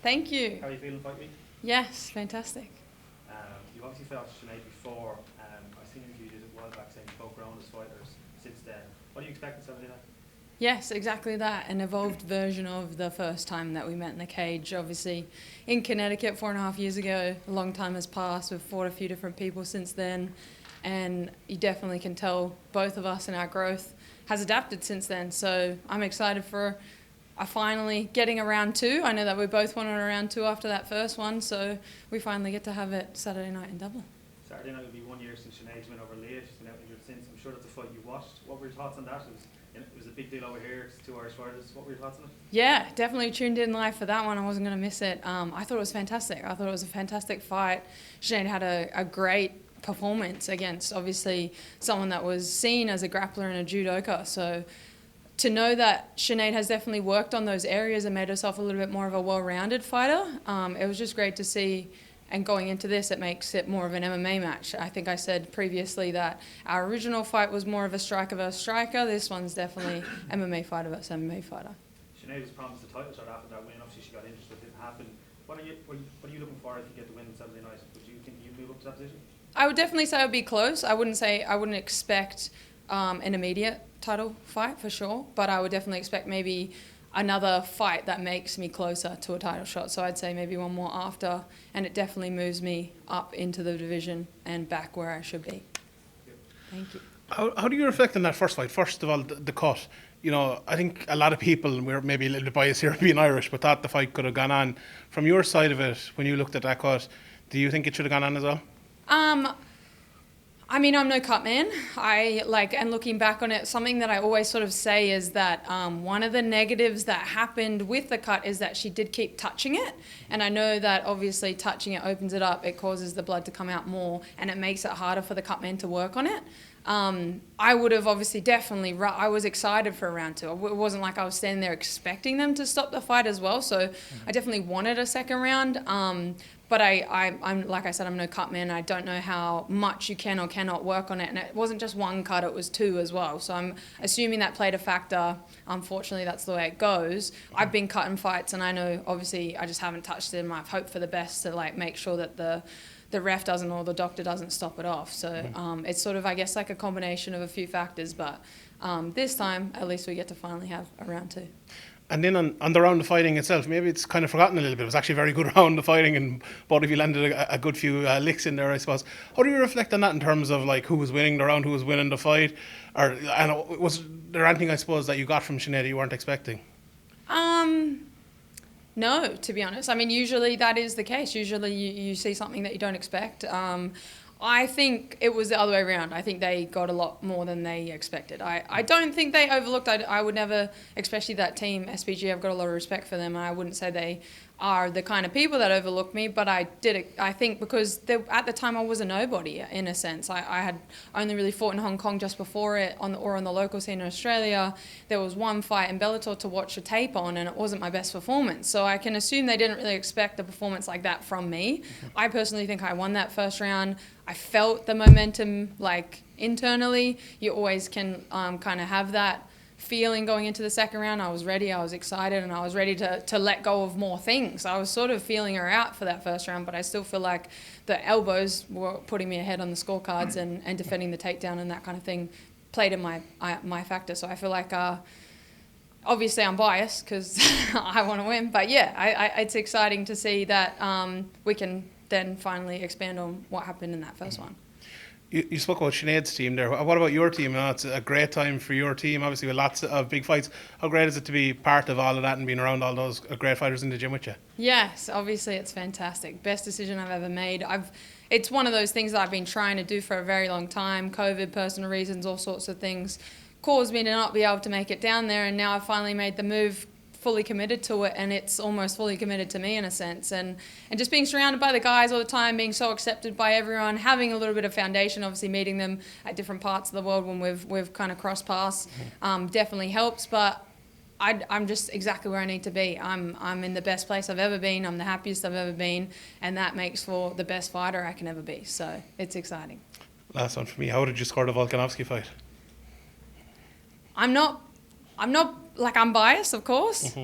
Thank you. How are you feeling fight week? Yes, fantastic. You've obviously fought Sinead before. I've seen you did it a while back saying you both grown as fighters since then. What do you expect in Saturday night? Yes, exactly that. An evolved version of the first time that we met in the cage. Obviously, in Connecticut 4.5 years ago, a long time has passed. We've fought a few different people since then, and you definitely can tell both of us and our growth has adapted since then. So I'm excited for finally getting a round two. I know that we both wanted a round two after that first one, so we finally get to have it Saturday night in Dublin. Saturday night will be 1 year since Sinead's win over Leah. She's been out injured since. I'm sure that's a fight you watched. What were your thoughts on that? It was a big deal over here. It's 2 Irish fighters. What were your thoughts on it? Yeah, definitely tuned in live for that one. I wasn't going to miss it. I thought it was fantastic. I thought it was a fantastic fight. Sinead had a great performance against, obviously, someone that was seen as a grappler and a judoka. So to know that Sinead has definitely worked on those areas and made herself a little bit more of a well-rounded fighter, it was just great to see. And going into this, it makes it more of an MMA match. I think I said previously that our original fight was more of a striker versus striker. This one's definitely MMA fighter versus MMA fighter. Sinead was promised a title shot after that win. Obviously, she got injured, so it didn't happen. What are you looking for if you get the win on Saturday night? Would you think you'd move up to that position? I would definitely say it would be close. I wouldn't expect an immediate title fight for sure, but I would definitely expect maybe another fight that makes me closer to a title shot. So I'd say maybe one more after, and it definitely moves me up into the division and back where I should be. Thank you. How do you reflect on that first fight? First of all, the cut. You know, I think a lot of people, we're maybe a little bit biased here being Irish, but thought the fight could have gone on. From your side of it, when you looked at that cut, do you think it should have gone on as well? I mean, I'm no cut man. And looking back on it, something that I always sort of say is that one of the negatives that happened with the cut is that she did keep touching it. And I know that obviously touching it opens it up, it causes the blood to come out more, and it makes it harder for the cut man to work on it. I would have obviously I was excited for a round two. It wasn't like I was standing there expecting them to stop the fight as well. So I definitely wanted a second round. But I'm like I said, I'm no cut man. I don't know how much you can or cannot work on it. And it wasn't just one cut, it was two as well. So I'm assuming that played a factor. Unfortunately, that's the way it goes. I've been cutting fights, and I know obviously I just haven't touched it, and I've hoped for the best to make sure that the ref doesn't or the doctor doesn't stop it off. So it's sort of, I guess, like a combination of a few factors. But this time, at least we get to finally have a round two. And then on the round of fighting itself, maybe it's kind of forgotten a little bit. It was actually a very good round of fighting, and both of you landed a good few licks in there, I suppose. How do you reflect on that in terms of who was winning the round, who was winning the fight? And was there anything, I suppose, that you got from Sinead that you weren't expecting? No, to be honest. I mean, usually that is the case. Usually you see something that you don't expect. I think it was the other way around. I think they got a lot more than they expected. I don't think they overlooked. I would never, especially that team, SPG, I've got a lot of respect for them. And I wouldn't say they are the kind of people that overlook me, but I think because at the time I was a nobody in a sense. I had only really fought in Hong Kong just before it, on the local scene in Australia. There was one fight in Bellator to watch a tape on, and it wasn't my best performance. So I can assume they didn't really expect a performance like that from me. I personally think I won that first round. I felt the momentum internally. You always can kind of have that feeling going into the second round. I was ready, I was excited, and I was ready to let go of more things. I was sort of feeling her out for that first round, but I still feel like the elbows were putting me ahead on the scorecards, and defending the takedown and that kind of thing played in my factor. So I feel like obviously I'm biased because I want to win, but yeah, it's exciting to see that we can then finally expand on what happened in that first one. You spoke about Sinead's team there. What about your team? It's a great time for your team, obviously with lots of big fights. How great is it to be part of all of that and being around all those great fighters in the gym with you? Yes, obviously it's fantastic. Best decision I've ever made. It's one of those things that I've been trying to do for a very long time. COVID, personal reasons, all sorts of things caused me to not be able to make it down there, and now I've finally made the move, fully committed to it, and it's almost fully committed to me in a sense, and just being surrounded by the guys all the time, being so accepted by everyone, having a little bit of foundation, obviously meeting them at different parts of the world when we've kind of crossed paths, definitely helps. But I'm just exactly where I need to be. I'm in the best place I've ever been. I'm the happiest I've ever been, and that makes for the best fighter I can ever be. So it's exciting. Last one for me. How did you score the Volkanovski fight? I'm not I'm biased, of course.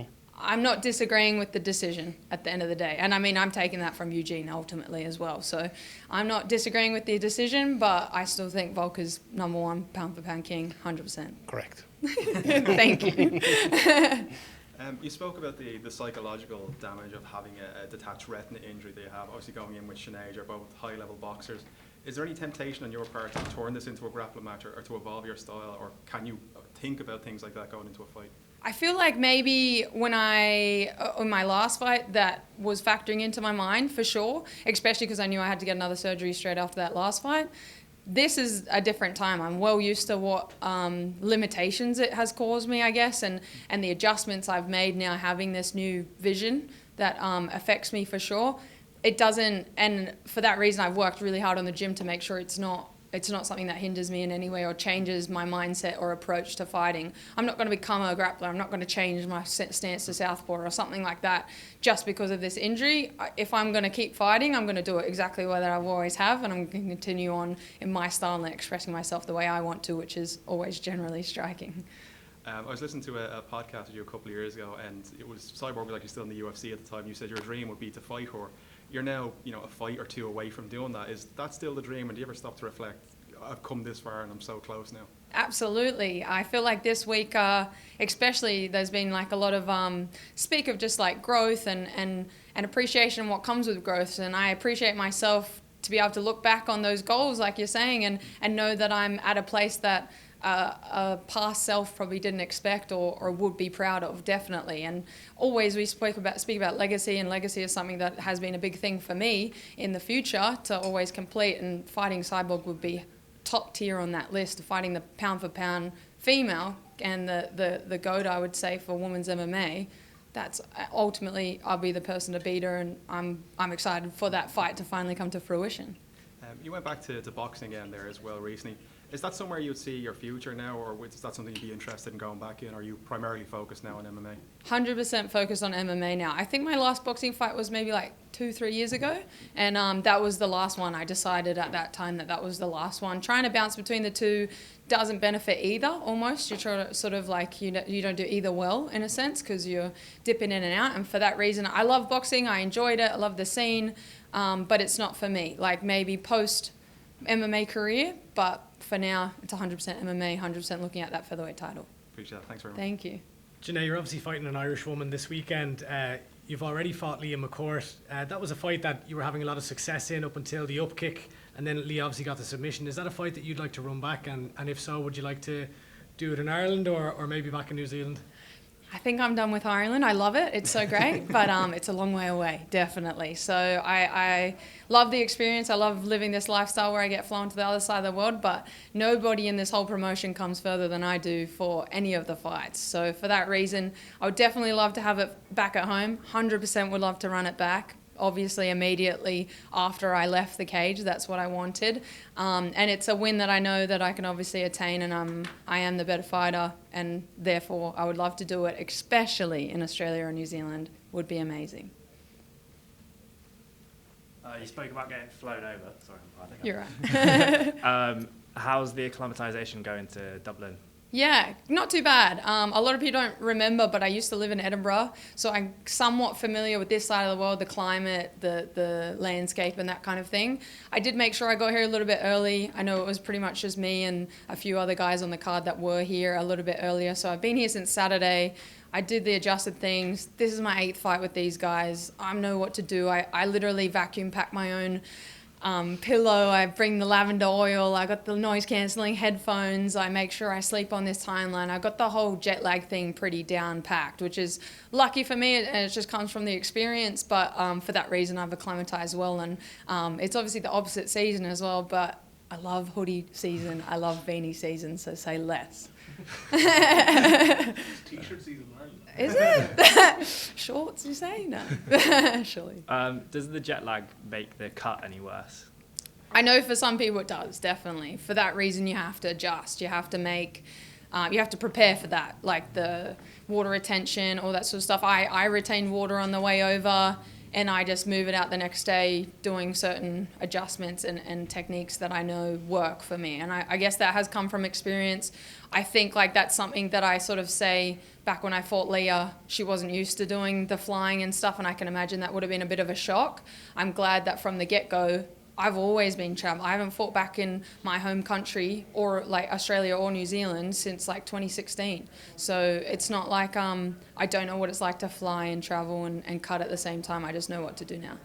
I'm not disagreeing with the decision at the end of the day. And I mean, I'm taking that from Eugene ultimately as well. So I'm not disagreeing with the decision, but I still think Volker's number one pound for pound king, 100%. Correct. Thank you. You spoke about the psychological damage of having a detached retina injury that you have. Obviously going in with Sinéad, you're both high-level boxers. Is there any temptation on your part to turn this into a grappling match or to evolve your style, or can you think about things like that going into a fight? I feel like maybe when in my last fight, that was factoring into my mind for sure, especially because I knew I had to get another surgery straight after that last fight. This is a different time. I'm well used to what limitations it has caused me, I guess, and the adjustments I've made now having this new vision that affects me for sure. It doesn't, and for that reason I've worked really hard on the gym to make sure it's not something that hinders me in any way or changes my mindset or approach to fighting. I'm not going to become a grappler. I'm not going to change my stance to southpaw or something like that just because of this injury. If I'm going to keep fighting, I'm going to do it exactly the way that I always have, and I'm going to continue on in my style and expressing myself the way I want to, which is always generally striking. I was listening to a podcast with you a couple of years ago, and it was Cyborg was actually still in the UFC at the time. You said your dream would be to fight her. You're now, a fight or two away from doing that. Is that still the dream? And do you ever stop to reflect, I've come this far and I'm so close now? Absolutely. I feel like this week, especially, there's been like a lot of speak of just like growth and appreciation of what comes with growth. And I appreciate myself to be able to look back on those goals, like you're saying, and know that I'm at a place that a past self probably didn't expect or would be proud of, definitely. And always we speak about legacy, and legacy is something that has been a big thing for me in the future to always complete, and fighting Cyborg would be top tier on that list, fighting the pound for pound female and the GOAT, I would say, for women's MMA. That's ultimately, I'll be the person to beat her, and I'm excited for that fight to finally come to fruition. You went back to boxing again there as well recently. Is that somewhere you'd see your future now, or is that something you'd be interested in going back in, or are you primarily focused now on MMA? 100% focused on MMA now. I think my last boxing fight was maybe like 2-3 years ago, and that was the last one. I decided at that time that was the last one. Trying to bounce between the two doesn't benefit either, almost. You try to sort of like, you don't do either well, in a sense, because you're dipping in and out. And for that reason, I love boxing. I enjoyed it. I love the scene, but it's not for me. Like maybe post MMA career, but for now, it's 100% MMA, 100% looking at that featherweight title. Appreciate that. Thanks very much. Thank you. Janay, you're obviously fighting an Irish woman this weekend. You've already fought Leah McCourt. That was a fight that you were having a lot of success in up until the up kick, and then Leah obviously got the submission. Is that a fight that you'd like to run back? And if so, would you like to do it in Ireland or maybe back in New Zealand? I think I'm done with Ireland. I love it. It's so great, but it's a long way away, definitely. So I love the experience. I love living this lifestyle where I get flown to the other side of the world, but nobody in this whole promotion comes further than I do for any of the fights. So for that reason, I would definitely love to have it back at home. 100% would love to run it back. Obviously, immediately after I left the cage, that's what I wanted. And it's a win that I know that I can obviously attain, and I am the better fighter, and therefore I would love to do it, especially in Australia or New Zealand. Would be amazing. You spoke about getting flown over. Sorry, I think You're right. how's the acclimatization going to Dublin? Yeah, not too bad. A lot of people don't remember, but I used to live in Edinburgh, so I'm somewhat familiar with this side of the world, the climate, the landscape and that kind of thing. I did make sure I got here a little bit early. I know it was pretty much just me and a few other guys on the card that were here a little bit earlier, so I've been here since Saturday. I did the adjusted things. This is my 8th fight with these guys. I know what to do. I literally vacuum pack my own pillow, I bring the lavender oil, I got the noise cancelling headphones, I make sure I sleep on this timeline. I got the whole jet lag thing pretty down packed, which is lucky for me, and it just comes from the experience, but for that reason I've acclimatized well, and it's obviously the opposite season as well, but I love hoodie season, I love beanie season, so say less. T-shirt season, Ireland. Is it? Shorts, you say? No. Surely. Does the jet lag make the cut any worse? I know for some people it does, definitely. For that reason, you have to adjust. You have to you have to prepare for that, like the water retention, all that sort of stuff. I retained water on the way over, and I just move it out the next day doing certain adjustments and techniques that I know work for me. And I guess that has come from experience. I think like that's something that I sort of say back when I fought Leah, she wasn't used to doing the flying and stuff, and I can imagine that would have been a bit of a shock. I'm glad that from the get-go, I've always been traveling. I haven't fought back in my home country or like Australia or New Zealand since like 2016. So it's not like I don't know what it's like to fly and travel and cut at the same time. I just know what to do now.